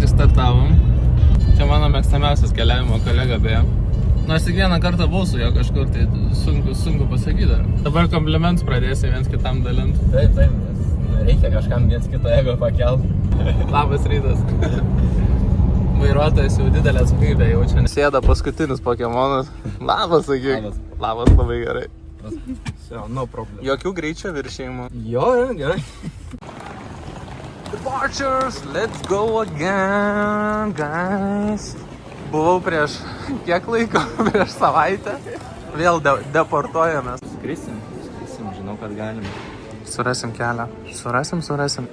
Pristartavom. Čia mano mėgstamiausias keliavimo kolega beje. Nors tik vieną kartą buvau su juo kažkur, tai sunku pasakyti dar. Dabar komplimentus pradėsim viens kitam dalinti. Taip, reikia kažkam viens kito ego pakelt. Labas rytas. Vairuotojas jau didelę atsakomybę jaučia. Sėda paskutinis Pokemonas. Labas, sakyk. Labas, labai gerai. No problem. Jokių greičio viršėjimų. Jo, gerai. Departures, let's go again, guys. Buvau prieš kiek laiko, prieš savaitę. Vėl deportuojamės. Skrisim, žinau, kad galim. Surasim kelią. Surasim.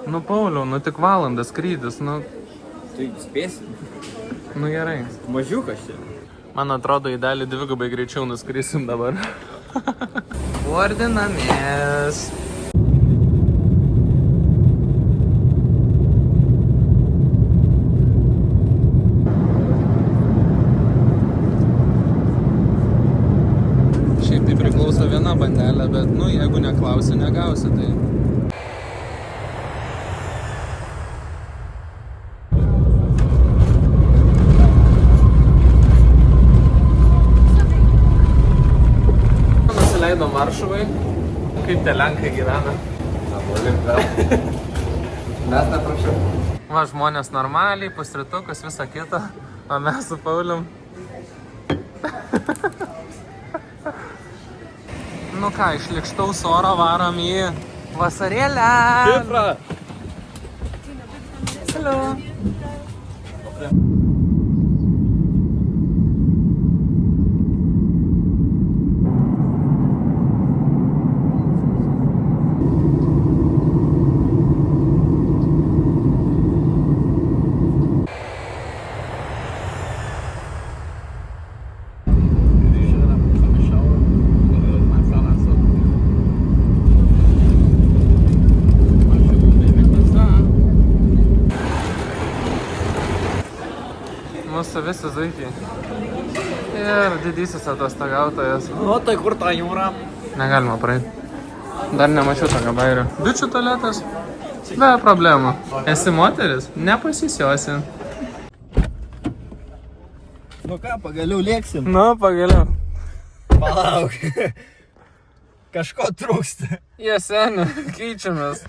Nu, Pauliau, nu tik valandas skrydis, nu. Tai spėsim. Nu gerai. Mažiukas čia. Man atrodo, į dalį dvigubai greičiau nuskrisim dabar. Ordinamės. Šiaip tai priklauso viena bandelė, bet, nu, jeigu neklausi, negausi, tai... Nusileidom Varšuvai. Kaip tie Lenkai gyvena? Mes neprašau. Va, žmonės normaliai, pusrytukus, visą kitą. O mes su Paulium. Nu ką, iš Likštaus oro varom į vasarėlę. Kipra! Hello. Mūsų visi zuikiai. Ir didysis atostogautojas. O tai kur ta jūra? Negalima praeiti. Dar nemačiau tokio bairio. Bičių tualetas? Be problemų. Esi moteris? Nepasisiosi. Nu ką, pagaliau lėksim. Nu, pagaliau. Palauk. Kažko trūksta. Jie seni, keičiamės.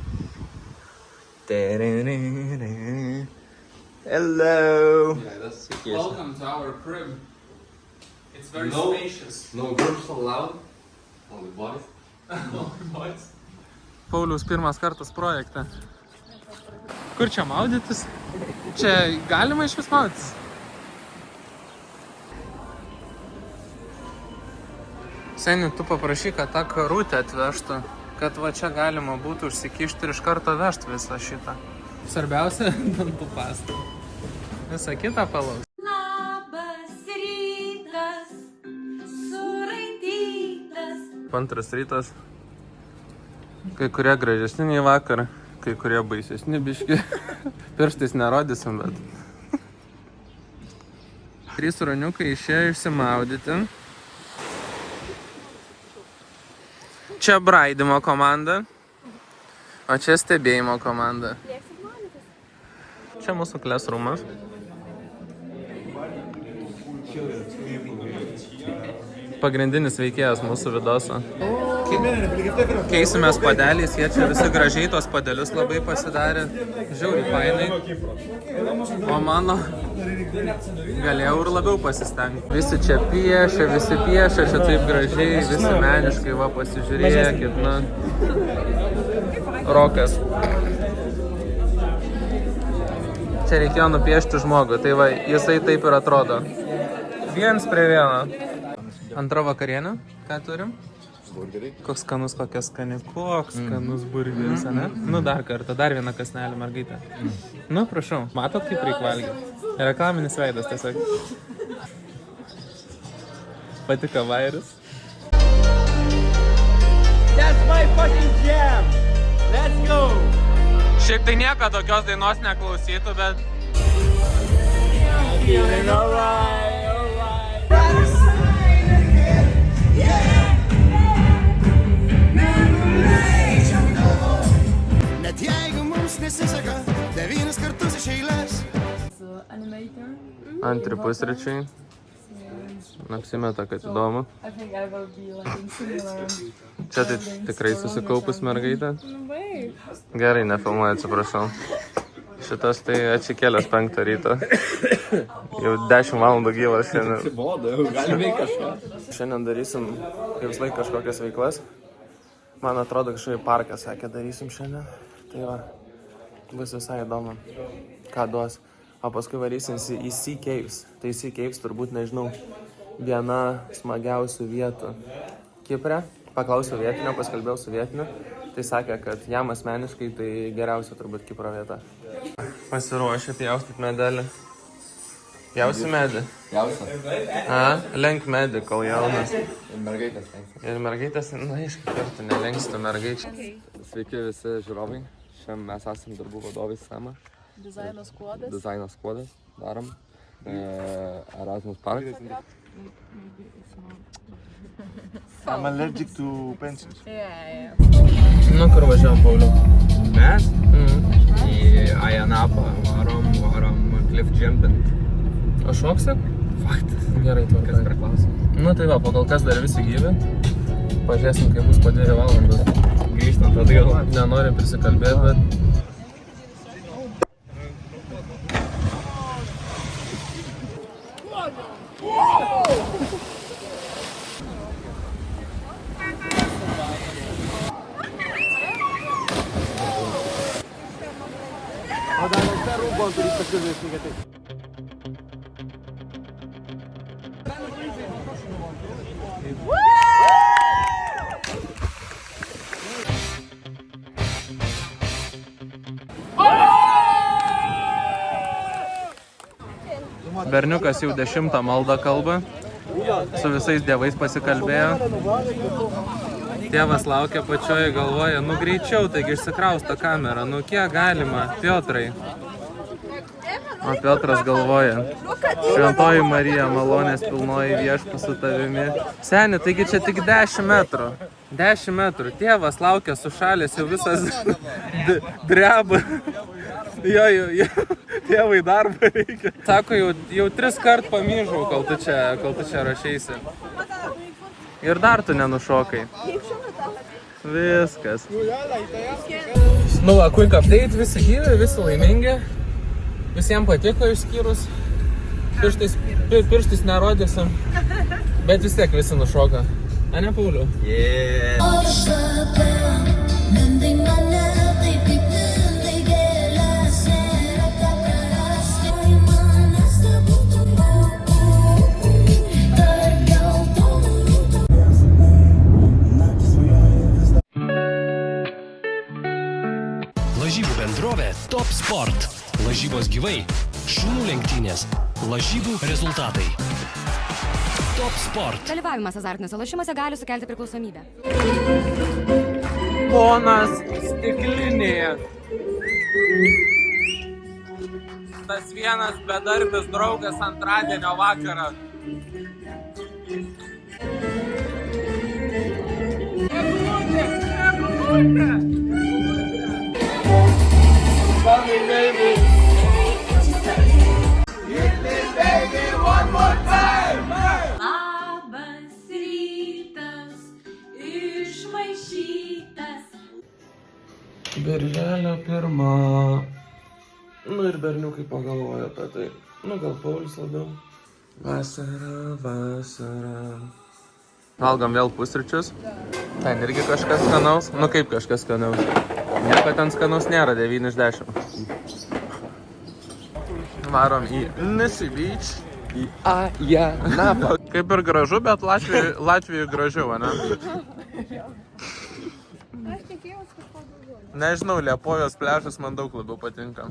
Hello. Welcome to our crib. It's very spacious. No girls allowed. Only boys. Only boys. Pauliaus pirmas kartas projekte. Kur čia maudytis? Čia galima iš vis maudytis? Seni, tu paprašyk, kad tą karutę atvežtų, kad va čia galima būtų užsikišti ir iš karto vežti visą šitą. Svarbiausia, dantų pasta. Visą kitą palauks. Labas rytas, suraitytas. Antras rytas. Kai kurie gražesni nei vakar, kai kurie baisesni biški. Pirštais nerodysim, bet... 3 ruoniukai išėjo išsimaudyti. Čia braidymo komanda, o čia stebėjimo komanda. Čia mūsų classroomas. Pagrindinis veikėjas mūsų vidoso. Keisimės padeliais, jie čia visi gražiai tos padelius labai pasidarė. Žiauriai fainai. O mano galėjau ir labiau pasistengti. Visi čia piešia, čia taip gražiai, visi meniškai, va pasižiūrėkit, na. Rokas. Čia reikėjo nupiešti žmogų, tai va, jisai taip ir atrodo. 1 prie 1. Antra vakarienė, ką turim? Burgeriai. Koks skanus, kokia skani, koks skanus burgeris, ne? Nu, dar kartą, dar vieną kasnelį, mergaitę. Nu, prašau, matot, kaip reikia valgyti? Reklaminis veidas, tiesiog. Patika vairis. That's my fucking jam! Let's go! Šiaip tai nieko tokios dainos neklausytų, bet... Feeling alright, alright. Net jeigu mums Antri pusryčiai. Apsimeta, kad įdomu. Čia tai tikrai susikaupus mergaitė. Gerai, nefilmuoju, atsiprašau. Šitas tai atsikėlęs 5 ryto. Jau 10 valandų gyvas šiandien. Atsibodo, jau gali veikti kažką. Šiandien darysim, kaip vis laik, kažkokias veiklas. Man atrodo, kažkaip parką sakė, darysim šiandien. Tai va, bus visai įdomu, ką duos. O paskui varysim į Sea Caves. Tai Sea Caves turbūt, nežinau, viena smagiausių vietų Kipre. Paklausiau vietinio, paskalbėjau su vietiniu. Tai sakė, kad jam asmeniškai tai geriausia turbūt Kipro vieta. Pasiruošę pjaustyt medelį. Pjausi medį? Jausia. Lenk medį, kol jaunas. Ir mergaitės lenkia. Ir mergaitės, na, aišku, kartu nelenkstų mergaičių. Sveiki visi žiūrovai. Šiandien mes esame darbų vadovai SEMA. Dizaino skuodas. Darom. Erasmus Park. I'm allergic to pencils. Nu, kur važiavam, Pauliau? Mes į Ayanapą varom cliff jumping. O šoksi? Faktas. Gerai, Kas tvarkai. per klausimą? Nu, tai va, kol kas dar visi gyvi. Pažiūrėsim, kaip bus po 2 valandas. Grįžtant atgal. Nenorim prisikalbėti, bet... Berniukas jau 10 maldą kalba, su visais dievais pasikalbėjo. Tėvas laukia pačioje, galvoja, nu greičiau, taigi išsikrausto kamerą, nu kiek galima, Piotrai. O Piotras galvoja, Šventoji Marija, malonės pilnoji viešpats su tavimi. Seni, taigi čia tik 10 metrų. 10 metrų. Tėvas laukia sušalęs, jau visas dreba. Jo, tėvai darbą reikia. Sako, jau 3 kart pamyžau, kol tu čia rašeisi. Ir dar tu nenušokai. Viskas. Nu va, quick update, visi gyvi, visi laimingi. Visiems patiko išskyrus. Pirštais nerodysim. Bet vis tiek visi nušoka. A ne, Pauliau? Lažybų bendrovė Top Sport. Lažybos gyvai. Šunų lenktynės. Lažybų rezultatai. Top Sport. Dalyvavimas azartiniuose lošimuose gali sukelti priklausomybę. Ponas stiklinėje. Tas vienas bedarbis draugas antradienio vakarą. Labas rytas, išmaišytas. Birželio 1. Nu ir berniukai pagalvoja apie tai. Nu gal Paulius labiau. Vasara, vasara. Valgom vėl pusryčius. Ten irgi kažkas skanaus. Nu kaip kažkas skanaus. Nieko ten skanaus nėra, 9 iš 10. Varom į Nisi Beach. Į Ayanapą. Kaip ir gražu, bet Latvijai gražiau, ne? Nežinau, Liepojos pliažas man daug labiau patinka.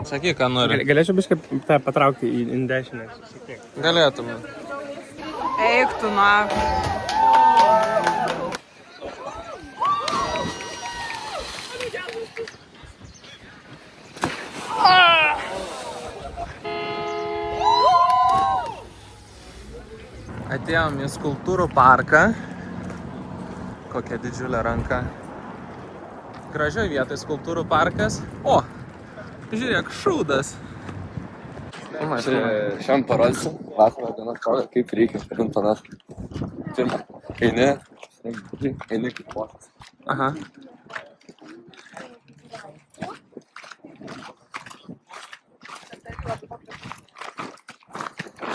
Sakyk, ką nori. Galėčiau biškai tą patraukti į dešinę. Galėtum. Eik tu, na. Atėjom į skulptūrų parką. Kokia didžiulė ranka. Gražioj vietoj skulptūrų parkas. O, žiūrėk, šūdas. Šiandien parodysiu, vakaro dienos proga, kaip reikia rinkt panas. Pirma, eini kaip posas. Aha.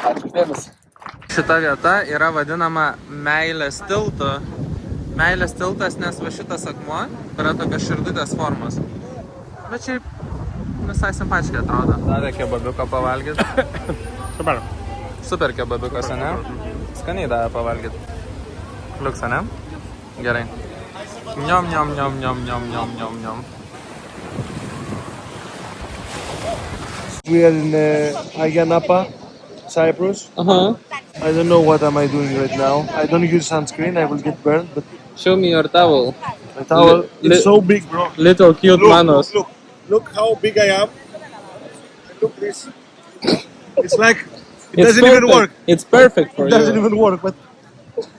Ačiū dėmesį. Šita vieta yra vadinama Meilės tiltu. Meilės tiltas, nes va šitas akmuo yra tokios širdutės formos. Bet šiaip visai simpatiškai atrodo. Davė kebabiuką pavalgyti. Super. Super kebabiukas, ane? Skaniai davė pavalgyti. Liuks, ane? Gerai. Njom, njom, njom, njom, njom, njom, njom, njom. We are in Ayia Napa, Cyprus. I don't know what am I doing right now. I don't use sunscreen, I will get burned, but Show me your towel. my towel is so big, bro. Little cute manos. Look how big I am. Look this. It's like, it doesn't even work. It's perfect for It doesn't you. even work, but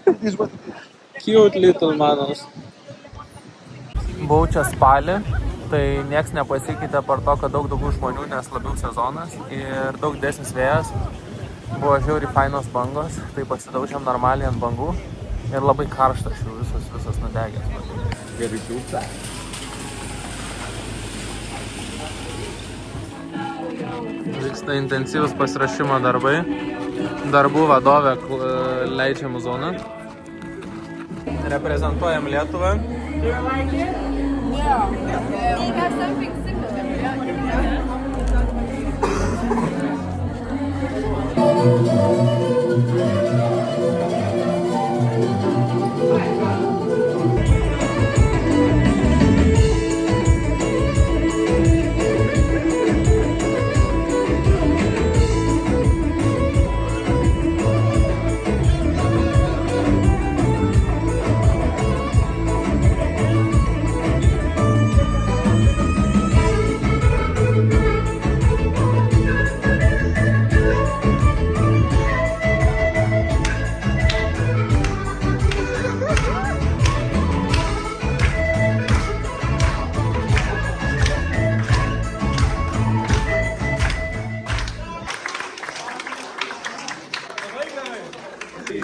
it is what it is. Cute little manos. Buvau čia spalį, tai nieks nepasikeitė par to, kad daug daugiau žmonių, nes labiau sezonas ir daug didesnis vėjas. Buvo žiauriai fainos bangos, tai pasidaužėm normaliai ant bangų ir labai karštas jau visas nudegęs. Gerai čiūpta. Vyksta intensyvus pasirašymo darbai. Darbų vadovė leidžia mūsų zoną. Reprezentuojam Lietuvą.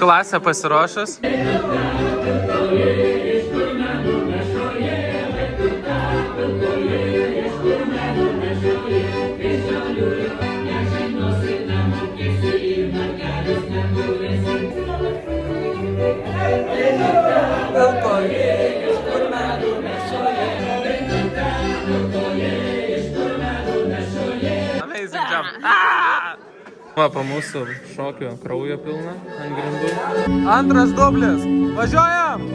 Klasė pasiruošus. Amazing jump. Va, po mūsų šokio kraujo pilna ant grindų. Antras dublis. Važiuojam!